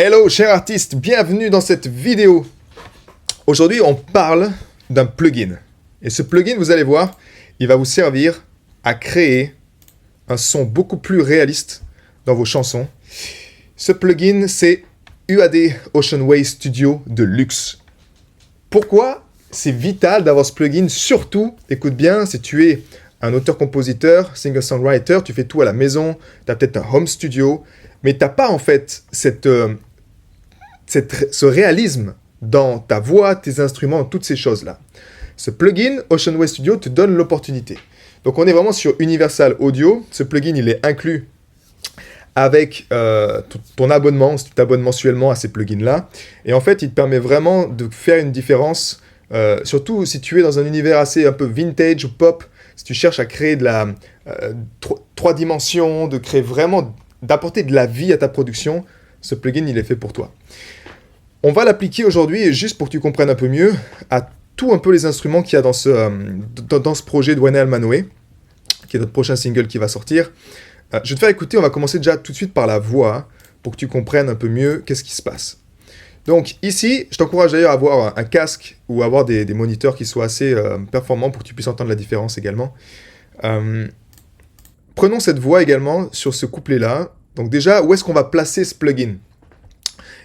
Hello chers artistes, bienvenue dans cette vidéo. Aujourd'hui on parle d'un plugin. Et ce plugin, vous allez voir, il va vous servir à créer un son beaucoup plus réaliste dans vos chansons. Ce plugin, c'est UAD Ocean Way Studio Deluxe. Pourquoi c'est vital d'avoir ce plugin? Surtout, écoute bien, si tu es un auteur-compositeur, singer-songwriter, tu fais tout à la maison, tu as peut-être un home studio, mais tu n'as pas en fait ce réalisme dans ta voix, tes instruments, toutes ces choses-là. Ce plugin Ocean Way Studio te donne l'opportunité. Donc on est vraiment sur Universal Audio. Ce plugin, il est inclus avec ton abonnement, si tu t'abonnes mensuellement à ces plugins-là. Et en fait, il te permet vraiment de faire une différence, surtout si tu es dans un univers assez un peu vintage ou pop, si tu cherches à créer de la 3 dimensions, de créer vraiment, d'apporter de la vie à ta production, ce plugin, il est fait pour toi. On va l'appliquer aujourd'hui, juste pour que tu comprennes un peu mieux, à tous un peu les instruments qu'il y a dans ce projet de Wayne Almanoé, qui est notre prochain single qui va sortir. Je vais te faire écouter, on va commencer déjà tout de suite par la voix, pour que tu comprennes un peu mieux qu'est-ce qui se passe. Donc ici, je t'encourage d'ailleurs à avoir un casque ou à avoir des moniteurs qui soient assez performants pour que tu puisses entendre la différence également. Prenons cette voix également sur ce couplet-là. Donc déjà, où est-ce qu'on va placer ce plugin?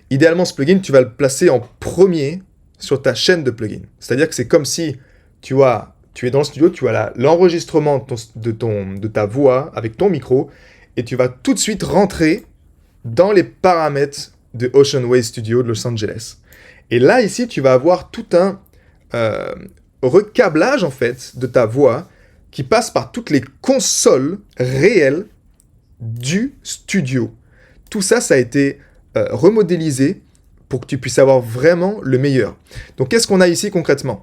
Idéalement, ce plugin, tu vas le placer en premier sur ta chaîne de plugins. C'est-à-dire que c'est comme si tu es dans le studio, tu as l'enregistrement de ta voix avec ton micro, et tu vas tout de suite rentrer dans les paramètres de Ocean Way Studio de Los Angeles. Et là, ici, tu vas avoir tout un recablage, en fait, de ta voix qui passe par toutes les consoles réelles du studio. Tout ça, ça a été remodélisé pour que tu puisses avoir vraiment le meilleur. Donc, qu'est-ce qu'on a ici concrètement?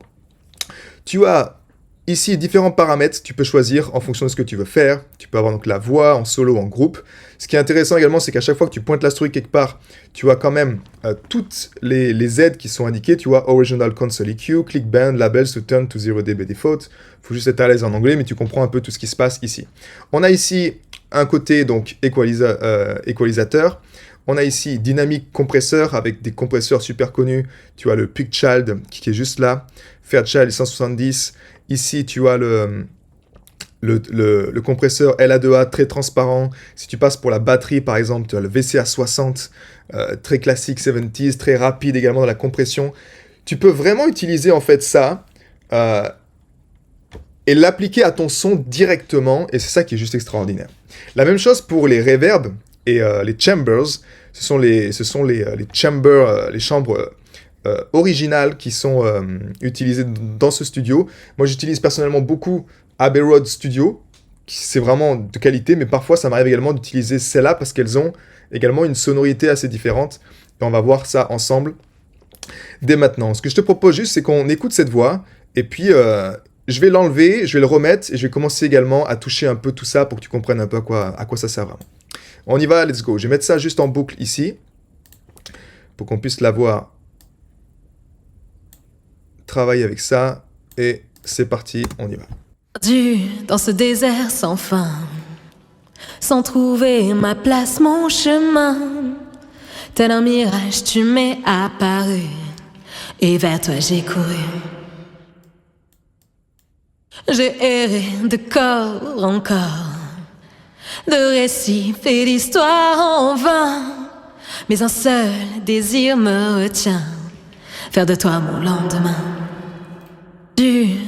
Tu as ici différents paramètres, tu peux choisir en fonction de ce que tu veux faire. Tu peux avoir donc la voix en solo, en groupe. Ce qui est intéressant également, c'est qu'à chaque fois que tu pointes la souris quelque part, tu as quand même toutes les aides qui sont indiquées. Tu vois Original Console EQ, Click Band, Labels to Turn to 0 dB Default. Il faut juste être à l'aise en anglais, mais tu comprends un peu tout ce qui se passe ici. On a ici un côté donc équalisateur. On a ici dynamique compresseur avec des compresseurs super connus. Tu as le Peakchild qui est juste là. Fairchild 170. Ici, tu as le compresseur LA2A très transparent. Si tu passes pour la batterie, par exemple, tu as le VCA60, très classique 70s, très rapide également dans la compression. Tu peux vraiment utiliser en fait ça et l'appliquer à ton son directement, et c'est ça qui est juste extraordinaire. La même chose pour les reverbs et les chambers. Ce sont les chambers, les chambres originales qui sont utilisées dans ce studio. Moi, j'utilise personnellement beaucoup Abbey Road Studio, c'est vraiment de qualité, mais parfois, ça m'arrive également d'utiliser celles-là parce qu'elles ont également une sonorité assez différente. Et on va voir ça ensemble dès maintenant. Ce que je te propose juste, c'est qu'on écoute cette voix, et puis je vais l'enlever, je vais le remettre, et je vais commencer également à toucher un peu tout ça pour que tu comprennes un peu à quoi ça sert vraiment. On y va, let's go. Je vais mettre ça juste en boucle ici, pour qu'on puisse la voir. Travailler avec ça, et c'est parti, on y va. Perdu dans ce désert sans fin, sans trouver ma place, mon chemin, tel un mirage tu m'es apparu, et vers toi j'ai couru. J'ai erré de corps en corps, de récits faits d'histoires en vain, mais un seul désir me retient, faire de toi mon lendemain.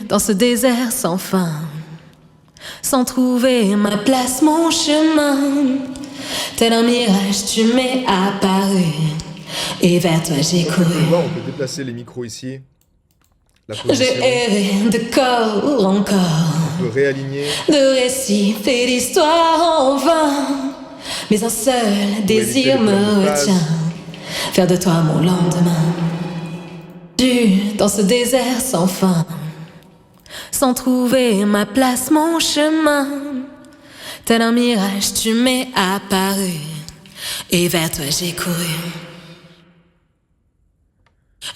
Dans ce désert sans fin, sans trouver ma place, mon chemin, tel un mirage tu m'es apparu, et vers toi j'ai couru. On peut déplacer les micros ici. J'ai erré de corps en corps, on peut réaligner, de récits faits d'histoires en vain, mais un seul désir me retient, faire de toi mon lendemain. Dans ce désert sans fin, sans trouver ma place, mon chemin, tel un mirage tu m'es apparu, et vers toi j'ai couru.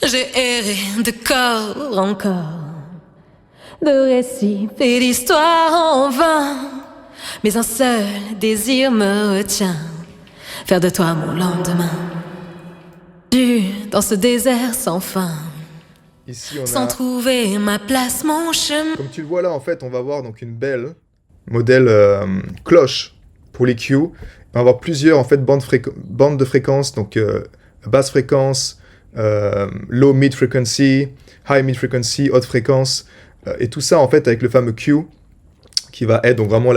J'ai erré de corps en corps, de récits faits d'histoires en vain, mais un seul désir me retient, faire de toi mon lendemain. dans ce désert sans fin. Ici, on Sans a, trouver ma place, mon chemin. comme tu le vois là, en fait, on va avoir donc une belle modèle cloche pour l'EQ. On va avoir plusieurs en fait bandes de fréquences, donc basse fréquence, low mid frequency, high mid frequency, haute fréquence, et tout ça en fait avec le fameux Q qui va être donc vraiment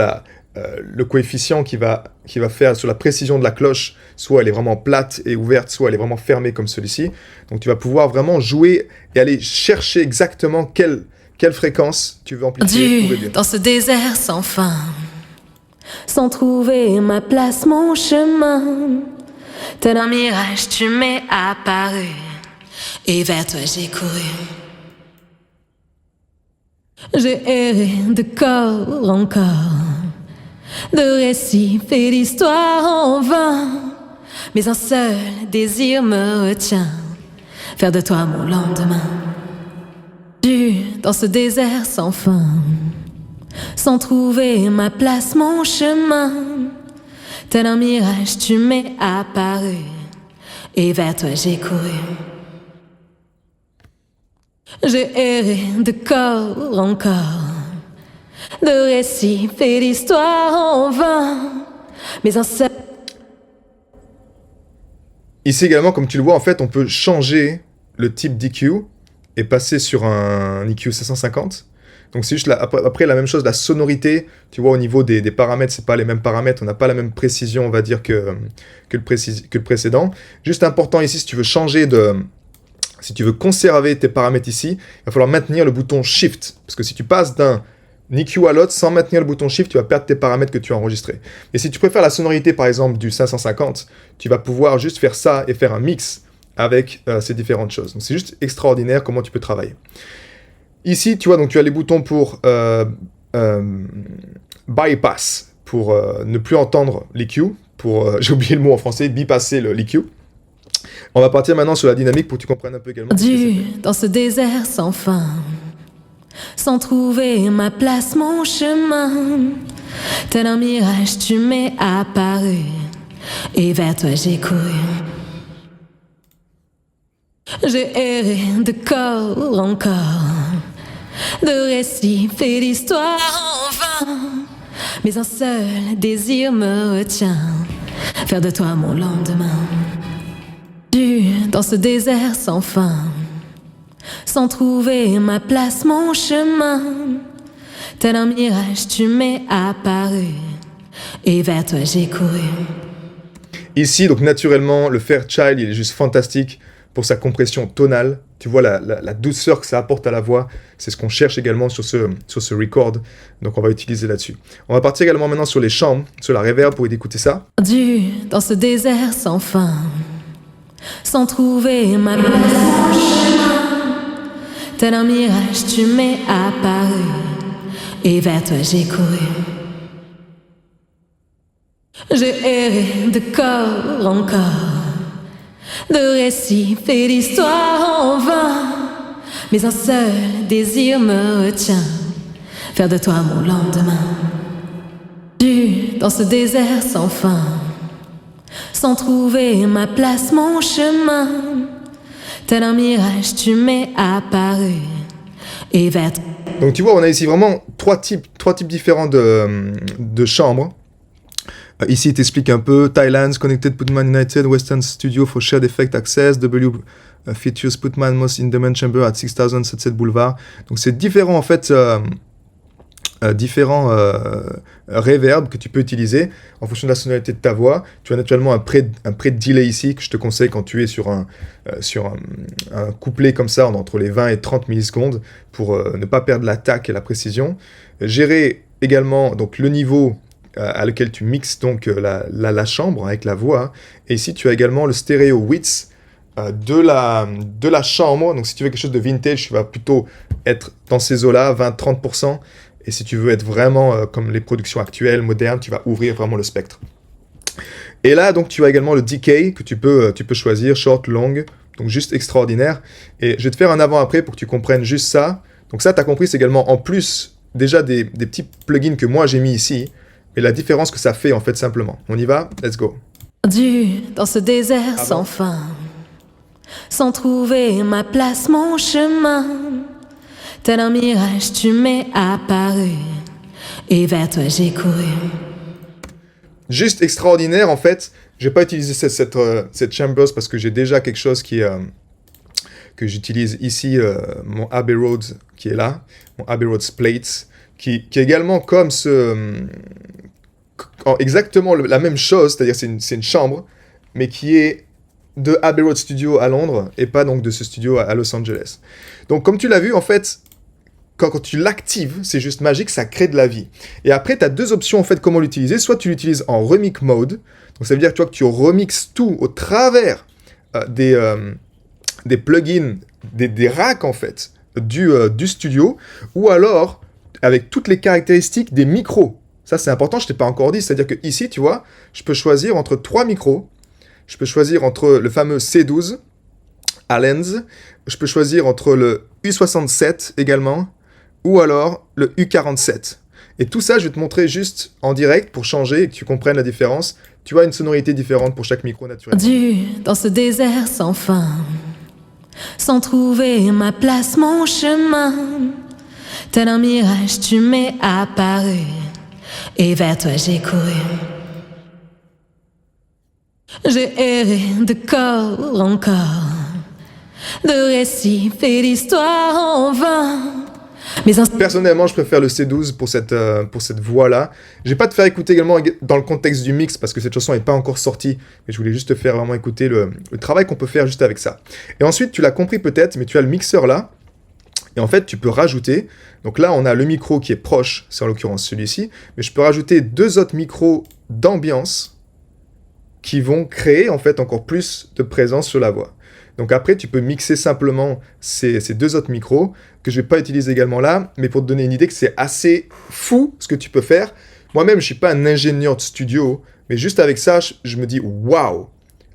le coefficient qui va faire sur la précision de la cloche, soit elle est vraiment plate et ouverte, soit elle est vraiment fermée comme celui-ci. Donc tu vas pouvoir vraiment jouer et aller chercher exactement quelle fréquence tu veux amplifier pour réduire. Dans ce désert sans fin, sans trouver ma place, mon chemin. Tel un mirage, tu m'es apparu, et vers toi j'ai couru. J'ai erré de corps en corps, de récits faits d'histoire en vain, mais un seul désir me retient, faire de toi mon lendemain. Dans ce désert sans fin, sans trouver ma place, mon chemin. Tel un mirage, tu m'es apparu, et vers toi j'ai couru. J'ai erré de corps en corps, de récits faits d'histoire en vain, mais un seul... Ici également, comme tu le vois, en fait, on peut changer le type d'EQ et passer sur un EQ 750. Donc c'est juste après la même chose, la sonorité, tu vois, au niveau des paramètres, c'est pas les mêmes paramètres, on n'a pas la même précision, on va dire, que le précédent. Juste important ici, si tu veux changer si tu veux conserver tes paramètres ici, il va falloir maintenir le bouton Shift. Parce que si tu passes d'un EQ à l'autre sans maintenir le bouton Shift, tu vas perdre tes paramètres que tu as enregistrés. Et si tu préfères la sonorité, par exemple, du 550, tu vas pouvoir juste faire ça et faire un mix avec ces différentes choses. Donc c'est juste extraordinaire comment tu peux travailler. Ici, tu vois, donc tu as les boutons pour bypass, pour ne plus entendre l'EQ, pour, j'ai oublié le mot en français, bypasser l'EQ. On va partir maintenant sur la dynamique pour que tu comprennes un peu également. Dans ce désert sans fin, sans trouver ma place, mon chemin. Tel un mirage, tu m'es apparu, et vers toi j'ai couru. J'ai erré de corps en corps, de récits faits d'histoire en vain, mais un seul désir me retient, faire de toi mon lendemain. Dans ce désert sans fin, sans trouver ma place, mon chemin. Tel un mirage, tu m'es apparu, et vers toi j'ai couru. Ici, donc naturellement, le Fairchild, il est juste fantastique pour sa compression tonale. Tu vois la douceur que ça apporte à la voix. C'est ce qu'on cherche également sur ce record. Donc on va utiliser là-dessus. On va partir également maintenant sur les chambres, sur la reverb pour écouter ça. Dans ce désert sans fin, sans trouver ma place, mon chemin. Tel un mirage, tu m'es apparu, et vers toi j'ai couru. J'ai erré de corps en corps, de récits faits d'histoire en vain, mais un seul désir me retient, faire de toi mon lendemain. Dans ce désert sans fin, sans trouver ma place, mon chemin. Tel un mirage, tu m'es apparu, et vers toi. Donc tu vois, on a ici vraiment trois types différents de chambres. Ici, il t'explique un peu Thailand's Connected Putman United Western Studio for Shared Effect Access. Features Putman Most In-Demand Chamber at 6077 Boulevard. Donc, c'est différents, en fait, reverbs que tu peux utiliser en fonction de la sonorité de ta voix. Tu as naturellement un pré-delay ici que je te conseille quand tu es sur un couplet comme ça, entre les 20 et 30 millisecondes, pour ne pas perdre l'attaque et la précision. Gérer également donc, le niveau à lequel tu mixes donc la chambre avec la voix. Et ici, tu as également le stéréo width de la chambre. Donc, si tu veux quelque chose de vintage, tu vas plutôt être dans ces eaux-là, 20-30%. Et si tu veux être vraiment comme les productions actuelles, modernes, tu vas ouvrir vraiment le spectre. Et là, donc, tu as également le decay que tu peux choisir, short, long. Donc, juste extraordinaire. Et je vais te faire un avant-après pour que tu comprennes juste ça. Donc, ça, tu as compris, c'est également en plus déjà des petits plugins que moi j'ai mis ici. Et la différence que ça fait, en fait, simplement. On y va? Let's go. Dans ce désert sans fin, sans trouver ma place, mon chemin. Tel un mirage, tu m'es apparu, et vers toi j'ai couru. Juste extraordinaire, en fait. Je vais pas utiliser cette chambers parce que j'ai déjà quelque chose que j'utilise ici, mon Abbey Road qui est là, mon Abbey Road Plates, qui est également comme exactement la même chose, c'est-à-dire c'est une chambre, mais qui est de Abbey Road Studio à Londres et pas donc de ce studio à Los Angeles. Donc comme tu l'as vu, en fait, quand tu l'actives, c'est juste magique, ça crée de la vie. Et après, tu as deux options en fait comment l'utiliser. Soit tu l'utilises en remix mode, donc ça veut dire que tu remixes tout au travers des plugins, des racks en fait, du studio, ou alors avec toutes les caractéristiques des micros. Ça c'est important, je ne t'ai pas encore dit, c'est-à-dire que ici, tu vois, je peux choisir entre 3 micros, je peux choisir entre le fameux C12, Allens, je peux choisir entre le U67 également, ou alors le U47. Et tout ça, je vais te montrer juste en direct pour changer et que tu comprennes la différence. Tu as une sonorité différente pour chaque micro naturellement. Dans ce désert sans fin, sans trouver ma place, mon chemin. Tel un mirage, tu m'es apparu, et vers toi j'ai couru. J'ai erré de corps en corps, de récits et d'histoires en vain. Personnellement, je préfère le C12 pour cette voix-là. Je vais pas te faire écouter également dans le contexte du mix parce que cette chanson n'est pas encore sortie, mais je voulais juste te faire vraiment écouter le travail qu'on peut faire juste avec ça. Et ensuite, tu l'as compris peut-être, mais tu as le mixeur là. Et en fait, tu peux rajouter. Donc là, on a le micro qui est proche, c'est en l'occurrence celui-ci, mais je peux rajouter 2 autres micros d'ambiance qui vont créer en fait encore plus de présence sur la voix. Donc après, tu peux mixer simplement ces 2 autres micros que je ne vais pas utiliser également là, mais pour te donner une idée que c'est assez fou ce que tu peux faire. Moi-même, je ne suis pas un ingénieur de studio, mais juste avec ça, je me dis waouh,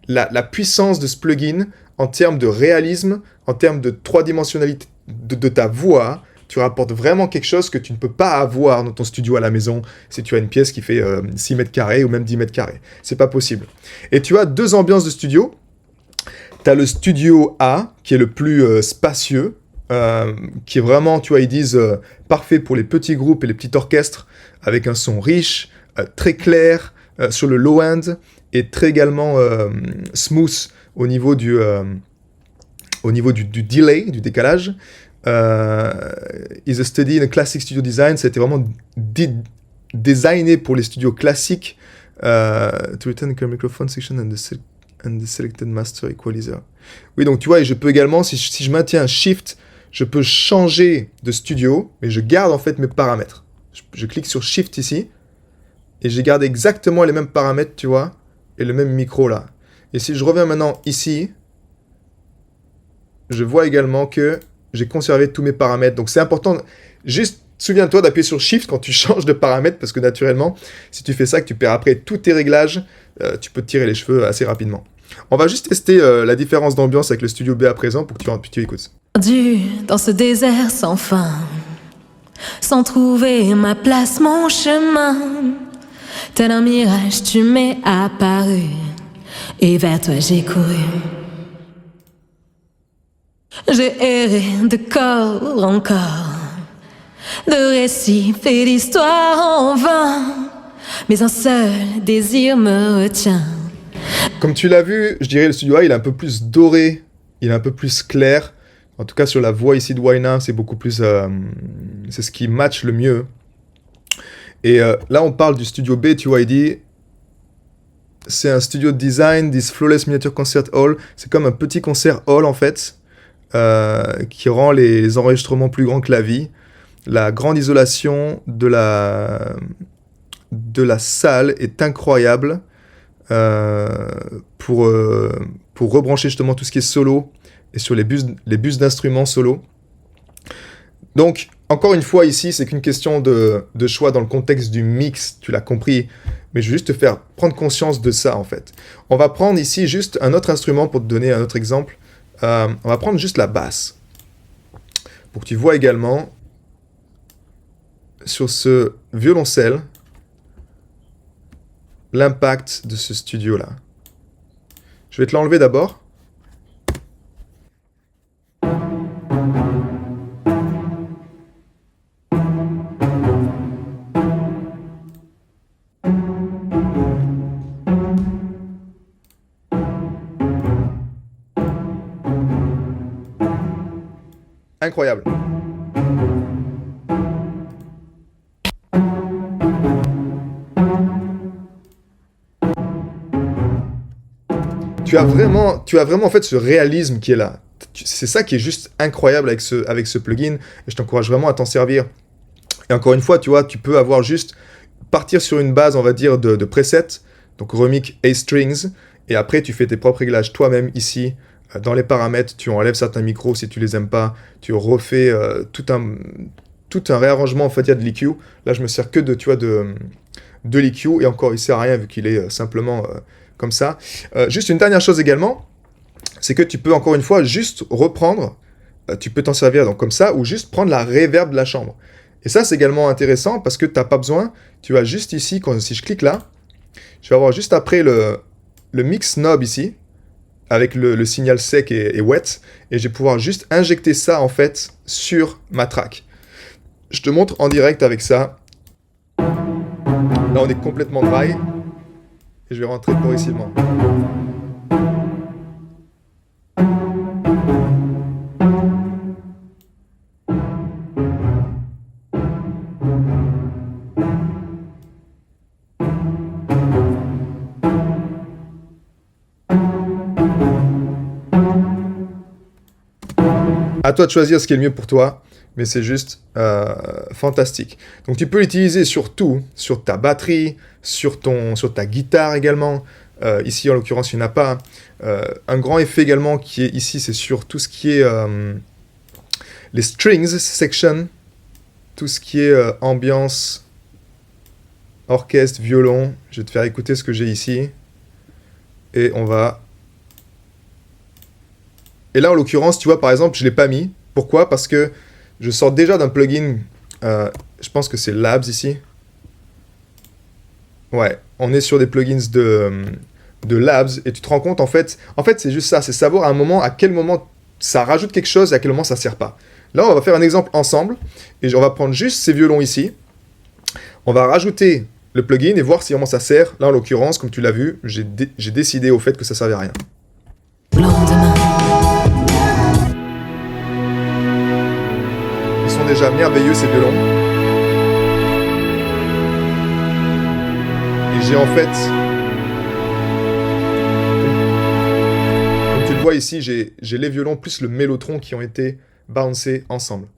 la puissance de ce plugin en termes de réalisme, en termes de 3-dimensionnalité de ta voix. Tu rapportes vraiment quelque chose que tu ne peux pas avoir dans ton studio à la maison si tu as une pièce qui fait 6 mètres carrés ou même 10 mètres carrés. C'est pas possible. Et tu as 2 ambiances de studio. Tu as le studio A, qui est le plus spacieux, qui est vraiment, tu vois, ils disent parfait pour les petits groupes et les petits orchestres, avec un son riche, très clair, sur le low end, et très également smooth au niveau du delay, du décalage. Is a study in a classic studio design, ça a été vraiment designé pour les studios classiques, to return the microphone section and the selected master equalizer. Oui, donc tu vois, et je peux également, si je maintiens un shift, je peux changer de studio, mais je garde en fait mes paramètres. Je clique sur shift ici, et j'ai gardé exactement les mêmes paramètres, tu vois, et le même micro là. Et si je reviens maintenant ici, je vois également que j'ai conservé tous mes paramètres. Donc c'est important, juste souviens-toi d'appuyer sur Shift quand tu changes de paramètres, parce que naturellement, si tu fais ça, que tu perds après tous tes réglages, tu peux te tirer les cheveux assez rapidement. On va juste tester la différence d'ambiance avec le Studio B à présent pour que tu écoutes. Dans ce désert sans fin, sans trouver ma place, mon chemin. Tel un mirage, tu m'es apparu, et vers toi j'ai couru. J'ai erré de corps en corps, de récits et d'histoires en vain, mais un seul désir me retient. Comme tu l'as vu, je dirais le Studio A, il est un peu plus doré, il est un peu plus clair. En tout cas, sur la voix ici de Wayna, c'est beaucoup plus... c'est ce qui match le mieux. Et là, on parle du Studio B, tu vois, il dit... C'est un studio design, this flawless miniature concert hall. C'est comme un petit concert hall, en fait, qui rend les enregistrements plus grands que la vie. La grande isolation de la salle est incroyable pour rebrancher justement tout ce qui est solo et sur les bus d'instruments solo. Donc, encore une fois, ici, c'est qu'une question de choix dans le contexte du mix, tu l'as compris, mais je veux juste te faire prendre conscience de ça, en fait. On va prendre ici juste un autre instrument pour te donner un autre exemple. On va prendre juste la basse, pour que tu vois également, sur ce violoncelle, l'impact de ce studio-là. Je vais te l'enlever d'abord. incroyable. Tu as vraiment en fait ce réalisme qui est là. C'est ça qui est juste incroyable avec ce plugin, et je t'encourage vraiment à t'en servir. Et encore une fois, tu vois, tu peux avoir juste partir sur une base, on va dire, de presets, donc Remic A Strings, et après tu fais tes propres réglages toi-même ici, dans les paramètres, tu enlèves certains micros si tu les aimes pas, tu refais tout un réarrangement en fait, il y a de l'EQ. Là, je me sers que de l'EQ, et encore, il sert à rien vu qu'il est simplement comme ça. Juste une dernière chose également, c'est que tu peux encore une fois juste reprendre, tu peux t'en servir donc comme ça, ou juste prendre la reverb de la chambre. Et ça, c'est également intéressant parce que tu n'as pas besoin, tu as juste ici, si je clique là, je vais avoir juste après le mix knob ici, avec le signal sec et wet, et je vais pouvoir juste injecter ça en fait sur ma track. Je te montre en direct avec ça. Là, on est complètement dry, et je vais rentrer progressivement. À toi de choisir ce qui est le mieux pour toi, mais c'est juste fantastique. Donc tu peux l'utiliser sur tout, sur ta batterie, sur ta guitare également. Ici en l'occurrence il n'y en a pas. Un grand effet également qui est ici, c'est sur tout ce qui est les strings section, tout ce qui est ambiance, orchestre, violon. Je vais te faire écouter ce que j'ai ici. Et on va... Et là, en l'occurrence, tu vois, par exemple, je ne l'ai pas mis. Pourquoi? Parce que je sors déjà d'un plugin, je pense que c'est Labs ici. Ouais, on est sur des plugins de Labs, et tu te rends compte, en fait c'est juste ça, c'est savoir à quel moment ça rajoute quelque chose et à quel moment ça ne sert pas. Là, on va faire un exemple ensemble, et on va prendre juste ces violons ici. On va rajouter le plugin et voir si vraiment ça sert. Là, en l'occurrence, comme tu l'as vu, j'ai décidé au fait que ça ne servait à rien. Ils sont déjà merveilleux, ces violons. Et j'ai en fait... Comme tu le vois ici, j'ai les violons plus le mélotron qui ont été bouncés ensemble.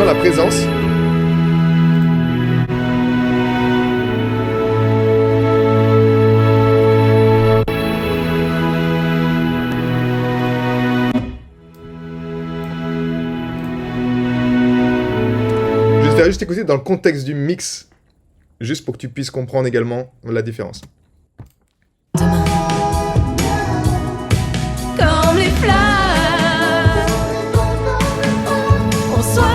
La présence. Je vais te faire juste écouter dans le contexte du mix, juste pour que tu puisses comprendre également la différence. Comme les fleurs, on soif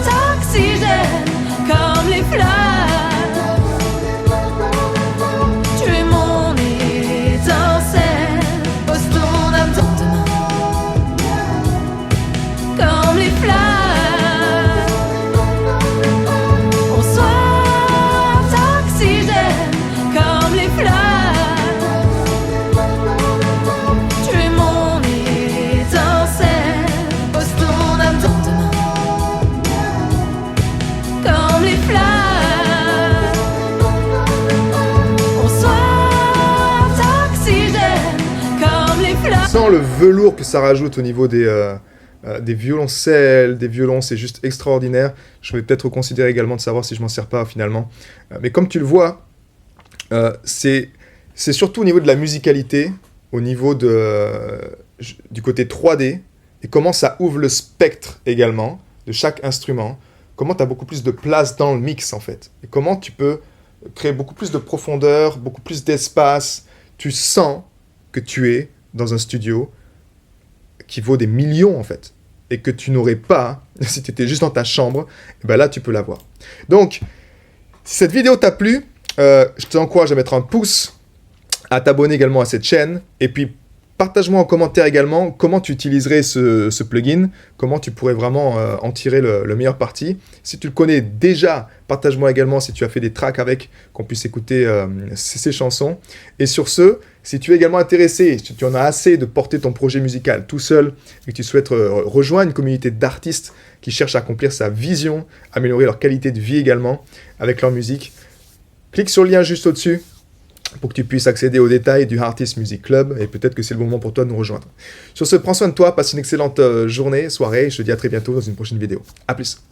d'oxygène. Comme les fleurs, tu es mon étincelle. Pose ton âme dans demain. Comme les fleurs, on soif d'oxygène. Comme les fleurs, tu es mon étincelle. Pose ton âme dans demain. Comme les fleurs, on soif d'oxygène. Comme les fleurs. Sans le velours que ça rajoute au niveau des violoncelles, des violons, c'est juste extraordinaire. Je vais peut-être reconsidérer également de savoir si je m'en sers pas finalement. Mais comme tu le vois, c'est surtout au niveau de la musicalité, au niveau du côté 3D, et comment ça ouvre le spectre également de chaque instrument, comment tu as beaucoup plus de place dans le mix en fait, et comment tu peux créer beaucoup plus de profondeur, beaucoup plus d'espace. Tu sens que tu es dans un studio qui vaut des millions en fait, et que tu n'aurais pas si tu étais juste dans ta chambre, et ben là, tu peux l'avoir. Donc, si cette vidéo t'a plu, je t'encourage à mettre un pouce, à t'abonner également à cette chaîne, et puis partage-moi en commentaire également comment tu utiliserais ce plugin, comment tu pourrais vraiment en tirer le meilleur parti. Si tu le connais déjà, partage-moi également si tu as fait des tracks avec, qu'on puisse écouter ces chansons. Et sur ce, si tu es également intéressé, si tu en as assez de porter ton projet musical tout seul, et que tu souhaites rejoindre une communauté d'artistes qui cherchent à accomplir sa vision, améliorer leur qualité de vie également avec leur musique, clique sur le lien juste au-dessus pour que tu puisses accéder aux détails du Artist Music Club, et peut-être que c'est le bon moment pour toi de nous rejoindre. Sur ce, prends soin de toi, passe une excellente journée, soirée, et je te dis à très bientôt dans une prochaine vidéo. A plus.